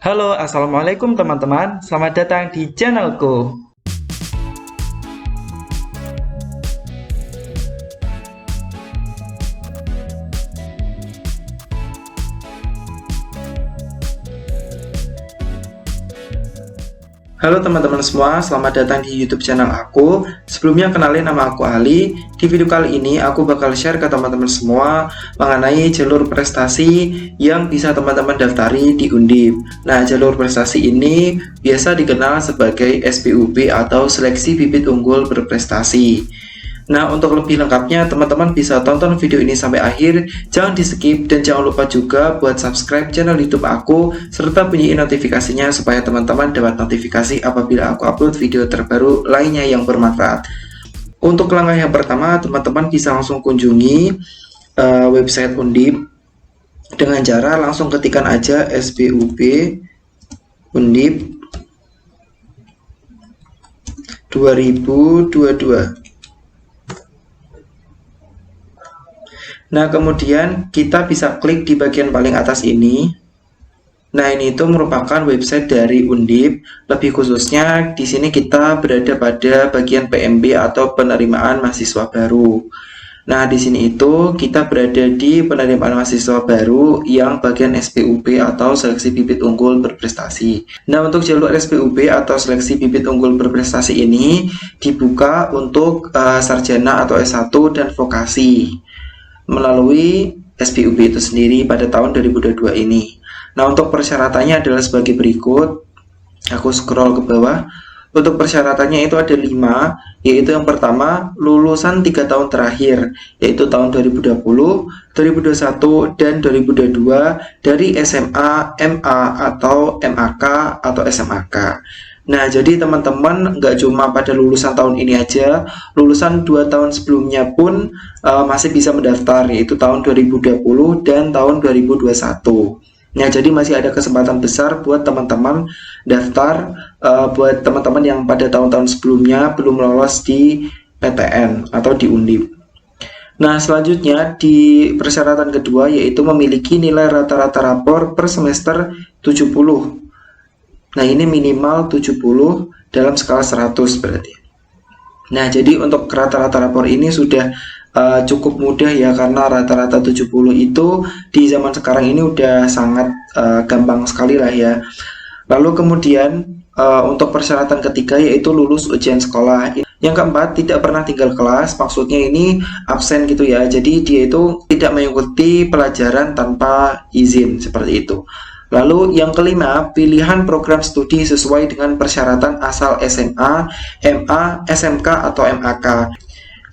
Halo, assalamualaikum teman-teman. Selamat datang di channelku. Halo teman-teman semua, selamat datang di YouTube channel aku. Sebelumnya kenalin, nama aku Ali. Di video kali ini aku bakal share ke teman-teman semua mengenai jalur prestasi yang bisa teman-teman daftari di Undip. Nah, jalur prestasi ini biasa dikenal sebagai SBUP atau Seleksi Bibit Unggul Berprestasi. Nah, untuk lebih lengkapnya teman-teman bisa tonton video ini sampai akhir, jangan di skip, dan jangan lupa juga buat subscribe channel YouTube aku serta bunyiin notifikasinya supaya teman-teman dapat notifikasi apabila aku upload video terbaru lainnya yang bermanfaat. Untuk langkah yang pertama, teman-teman bisa langsung kunjungi website Undip dengan cara langsung ketikkan aja SBUP Undip 2022. Nah, kemudian kita bisa klik di bagian paling atas ini. Nah, ini itu merupakan website dari Undip. Lebih khususnya di sini kita berada pada bagian PMB atau penerimaan mahasiswa baru. Nah, di sini itu kita berada di penerimaan mahasiswa baru yang bagian SBUP atau Seleksi Bibit Unggul Berprestasi. Nah, untuk jalur SBUP atau Seleksi Bibit Unggul Berprestasi ini dibuka untuk sarjana atau S1 dan vokasi melalui SBUP itu sendiri pada tahun 2022 ini. Nah, untuk persyaratannya adalah sebagai berikut. Aku scroll ke bawah. Untuk persyaratannya itu ada 5, yaitu yang pertama, lulusan 3 tahun terakhir, yaitu tahun 2020, 2021, dan 2022 dari SMA, MA, atau MAK, atau SMAK. Nah, jadi teman-teman nggak cuma pada lulusan tahun ini aja, lulusan 2 tahun sebelumnya pun masih bisa mendaftar, yaitu tahun 2020 dan tahun 2021. Nah, jadi masih ada kesempatan besar buat teman-teman daftar, buat teman-teman yang pada tahun-tahun sebelumnya belum lolos di PTN atau di Undip. Nah, selanjutnya di persyaratan kedua yaitu memiliki nilai rata-rata rapor per semester 70. Nah, ini minimal 70 dalam skala 100 berarti. Nah, jadi untuk rata-rata rapor ini sudah cukup mudah ya, karena rata-rata 70 itu di zaman sekarang ini udah sangat gampang sekali lah ya. Lalu kemudian untuk persyaratan ketiga yaitu lulus ujian sekolah. Yang keempat, tidak pernah tinggal kelas, maksudnya ini absen gitu ya. Jadi dia itu tidak mengikuti pelajaran tanpa izin seperti itu. Lalu yang kelima, pilihan program studi sesuai dengan persyaratan asal SMA, MA, SMK, atau MAK.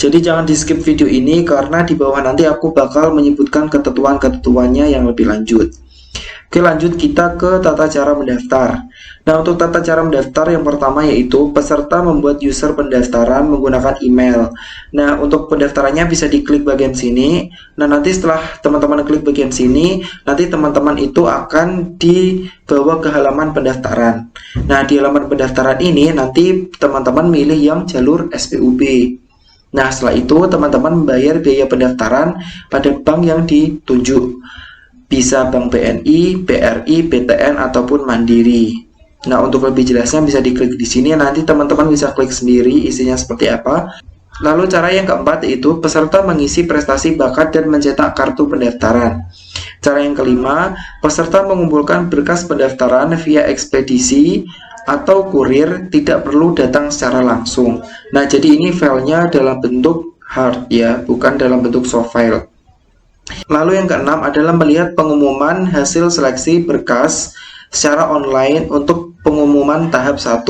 Jadi jangan di skip video ini karena di bawah nanti aku bakal menyebutkan ketentuan-ketentuannya yang lebih lanjut. Oke, lanjut kita ke tata cara mendaftar. Nah, untuk tata cara mendaftar yang pertama yaitu peserta membuat user pendaftaran menggunakan email. Nah, untuk pendaftarannya bisa diklik bagian sini. Nah, nanti setelah teman-teman klik bagian sini, nanti teman-teman itu akan dibawa ke halaman pendaftaran. Nah, di halaman pendaftaran ini nanti teman-teman milih yang jalur SBUP. Nah, setelah itu teman-teman membayar biaya pendaftaran pada bank yang ditunjuk. Bisa Bank BNI, BRI, BTN, ataupun Mandiri. Nah, untuk lebih jelasnya bisa diklik di sini. Nanti teman-teman bisa klik sendiri isinya seperti apa. Lalu cara yang keempat yaitu peserta mengisi prestasi bakat dan mencetak kartu pendaftaran. Cara yang kelima, peserta mengumpulkan berkas pendaftaran via ekspedisi atau kurir, tidak perlu datang secara langsung. Nah, jadi ini filenya dalam bentuk hard ya, bukan dalam bentuk soft file. Lalu yang keenam adalah melihat pengumuman hasil seleksi berkas secara online untuk pengumuman tahap 1.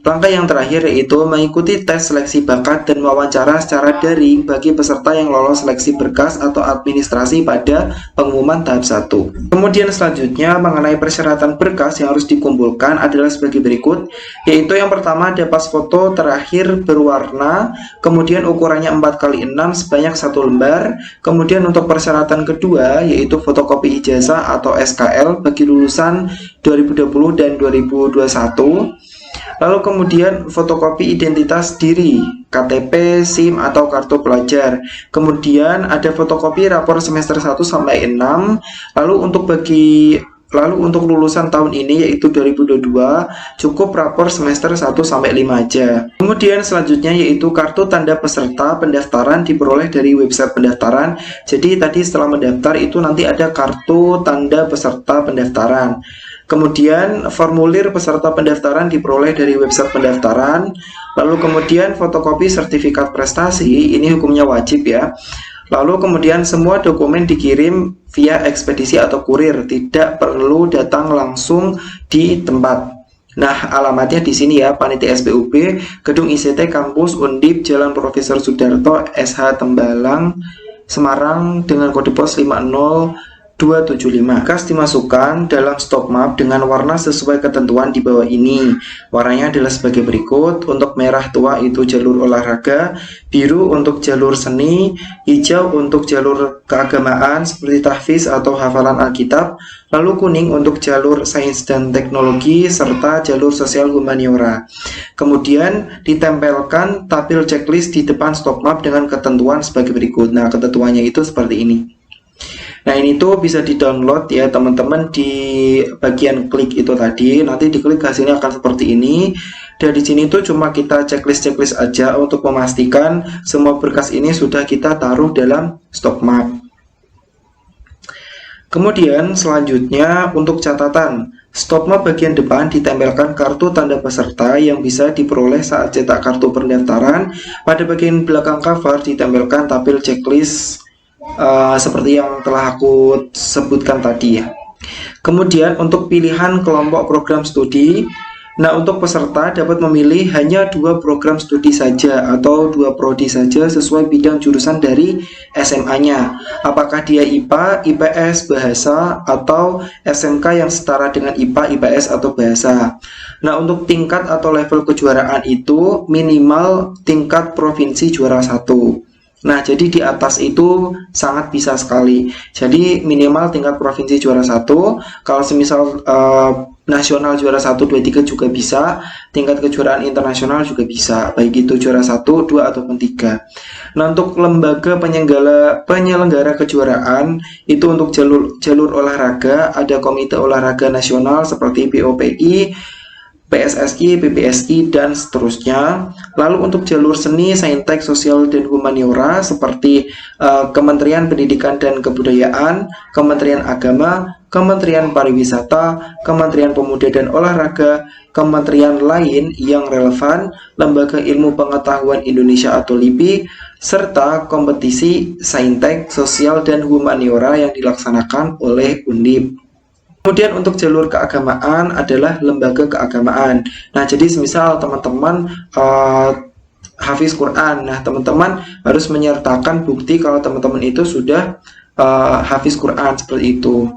Langkah yang terakhir yaitu mengikuti tes seleksi bakat dan wawancara secara daring bagi peserta yang lolos seleksi berkas atau administrasi pada pengumuman tahap 1. Kemudian selanjutnya mengenai persyaratan berkas yang harus dikumpulkan adalah sebagai berikut, yaitu yang pertama ada pas foto terakhir berwarna, kemudian ukurannya 4x6 sebanyak 1 lembar. Kemudian untuk persyaratan kedua yaitu fotokopi ijazah atau SKL bagi lulusan 2020 dan 2021. Lalu kemudian fotokopi identitas diri, KTP, SIM, atau kartu pelajar. Kemudian ada fotokopi rapor semester 1 sampai 6. Lalu untuk bagi Lalu untuk lulusan tahun ini yaitu 2022 cukup rapor semester 1-5 aja. Kemudian selanjutnya yaitu kartu tanda peserta pendaftaran diperoleh dari website pendaftaran. Jadi tadi setelah mendaftar itu nanti ada kartu tanda peserta pendaftaran. Kemudian formulir peserta pendaftaran diperoleh dari website pendaftaran. Lalu kemudian fotokopi sertifikat prestasi, ini hukumnya wajib ya. Lalu kemudian semua dokumen dikirim via ekspedisi atau kurir, tidak perlu datang langsung di tempat. Nah, alamatnya di sini ya, Panitia SPUB, Gedung ICT Kampus Undip, Jalan Profesor Sudarto, SH Tembalang, Semarang dengan kode pos 50275. Kas dimasukkan dalam stop map dengan warna sesuai ketentuan di bawah ini. Warnanya adalah sebagai berikut. Untuk merah tua itu jalur olahraga, biru untuk jalur seni, hijau untuk jalur keagamaan seperti tahfiz atau hafalan Alkitab, lalu kuning untuk jalur sains dan teknologi serta jalur sosial humaniora. Kemudian ditempelkan tabel checklist di depan stop map dengan ketentuan sebagai berikut. Nah, ketentuannya itu seperti ini. Nah, ini tuh bisa di-download ya teman-teman di bagian klik itu tadi. Nanti diklik hasilnya akan seperti ini. Dan di sini tuh cuma kita checklist aja untuk memastikan semua berkas ini sudah kita taruh dalam stop map. Kemudian selanjutnya untuk catatan, stop map bagian depan ditempelkan kartu tanda peserta yang bisa diperoleh saat cetak kartu pendaftaran. Pada bagian belakang cover ditempelkan tabel checklist seperti yang telah aku sebutkan tadi ya. Kemudian untuk pilihan kelompok program studi, nah untuk peserta dapat memilih hanya 2 program studi saja atau 2 prodi saja sesuai bidang jurusan dari SMA-nya. Apakah dia IPA, IPS, bahasa, atau SMK yang setara dengan IPA, IPS, atau bahasa. Nah untuk tingkat atau level kejuaraan itu minimal tingkat provinsi juara 1. Nah, jadi di atas itu sangat bisa sekali. Jadi minimal tingkat provinsi juara 1. Kalau semisal nasional juara 1, 2, 3 juga bisa. Tingkat kejuaraan internasional juga bisa. Baik itu juara 1, 2, ataupun 3. Nah, untuk lembaga penyelenggara kejuaraan, itu untuk jalur olahraga, ada Komite Olahraga Nasional seperti POPI, PSSI, PBSI, dan seterusnya. Lalu untuk jalur seni, saintek, sosial, dan humaniora seperti Kementerian Pendidikan dan Kebudayaan, Kementerian Agama, Kementerian Pariwisata, Kementerian Pemuda dan Olahraga, kementerian lain yang relevan, Lembaga Ilmu Pengetahuan Indonesia atau LIPI, serta kompetisi saintek, sosial, dan humaniora yang dilaksanakan oleh Undip. Kemudian untuk jalur keagamaan adalah lembaga keagamaan. Nah, jadi semisal teman-teman hafiz Quran, nah teman-teman harus menyertakan bukti kalau teman-teman itu sudah hafiz Quran seperti itu.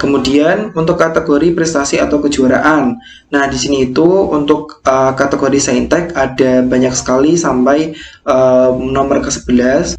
Kemudian untuk kategori prestasi atau kejuaraan. Nah, di sini itu untuk kategori saintek ada banyak sekali sampai nomor ke-11.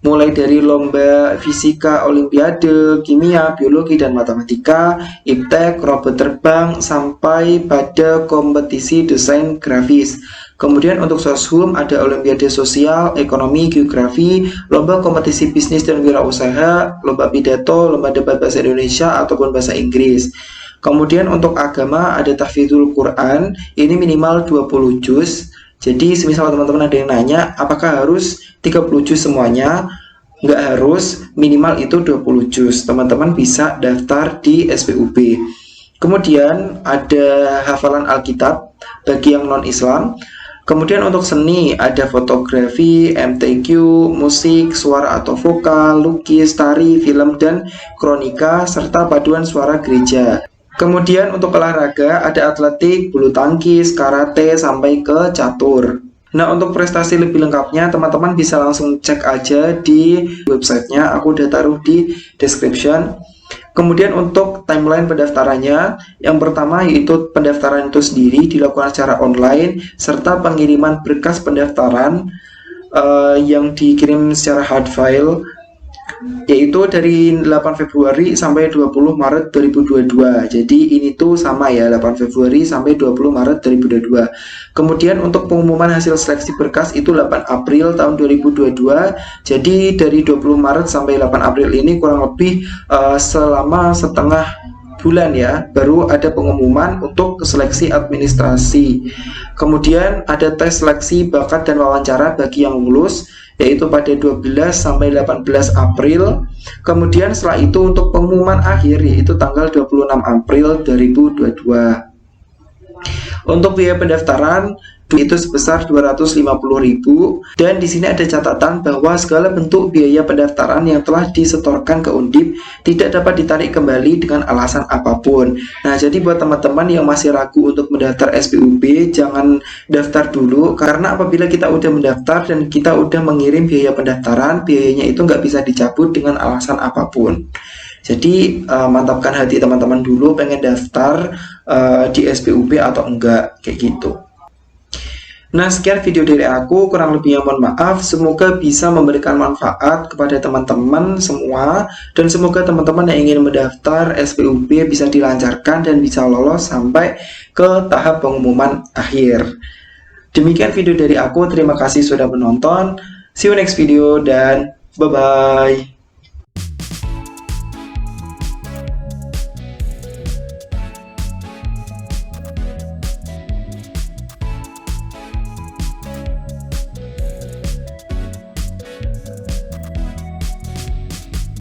Mulai dari lomba fisika, olimpiade, kimia, biologi, dan matematika, iptek, robot terbang, sampai pada kompetisi desain grafis. Kemudian untuk soshum ada olimpiade sosial, ekonomi, geografi, lomba kompetisi bisnis dan wirausaha, lomba pidato, lomba debat bahasa Indonesia ataupun bahasa Inggris. Kemudian untuk agama ada tahfidzul Quran, ini minimal 20 juz. Jadi semisal teman-teman ada yang nanya apakah harus 30 juz semuanya, nggak harus, minimal itu 20 juz. Teman-teman bisa daftar di SPUB. Kemudian ada hafalan Alkitab bagi yang non-Islam. Kemudian untuk seni ada fotografi, MTQ, musik, suara atau vokal, lukis, tari, film, dan kronika, serta paduan suara gereja. Kemudian untuk olahraga ada atletik, bulu tangkis, karate, sampai ke catur. Nah, untuk prestasi lebih lengkapnya teman-teman bisa langsung cek aja di websitenya, aku udah taruh di description. Kemudian untuk timeline pendaftarannya, yang pertama yaitu pendaftaran itu sendiri dilakukan secara online, serta pengiriman berkas pendaftaran yang dikirim secara hard file yaitu dari 8 Februari sampai 20 Maret 2022. Jadi ini tuh sama ya, 8 Februari sampai 20 Maret 2022. Kemudian untuk pengumuman hasil seleksi berkas itu 8 April tahun 2022. Jadi dari 20 Maret sampai 8 April ini kurang lebih selama setengah bulan ya, baru ada pengumuman untuk seleksi administrasi. Kemudian ada tes seleksi bakat dan wawancara bagi yang lulus, yaitu pada 12 sampai 18 April. Kemudian setelah itu untuk pengumuman akhir yaitu tanggal 26 April 2022. Untuk biaya pendaftaran itu sebesar 250.000, dan di sini ada catatan bahwa segala bentuk biaya pendaftaran yang telah disetorkan ke Undip tidak dapat ditarik kembali dengan alasan apapun. Nah, jadi buat teman-teman yang masih ragu untuk mendaftar SPUB, jangan daftar dulu, karena apabila kita udah mendaftar dan kita udah mengirim biaya pendaftaran, biayanya itu nggak bisa dicabut dengan alasan apapun. Jadi mantapkan hati teman-teman dulu pengen daftar di SPUB atau enggak, kayak gitu. Nah, sekian video dari aku, kurang lebihnya mohon maaf. Semoga bisa memberikan manfaat kepada teman-teman semua, dan semoga teman-teman yang ingin mendaftar SPUB bisa dilancarkan dan bisa lolos sampai ke tahap pengumuman akhir. Demikian video dari aku, terima kasih sudah menonton. See you next video dan bye-bye.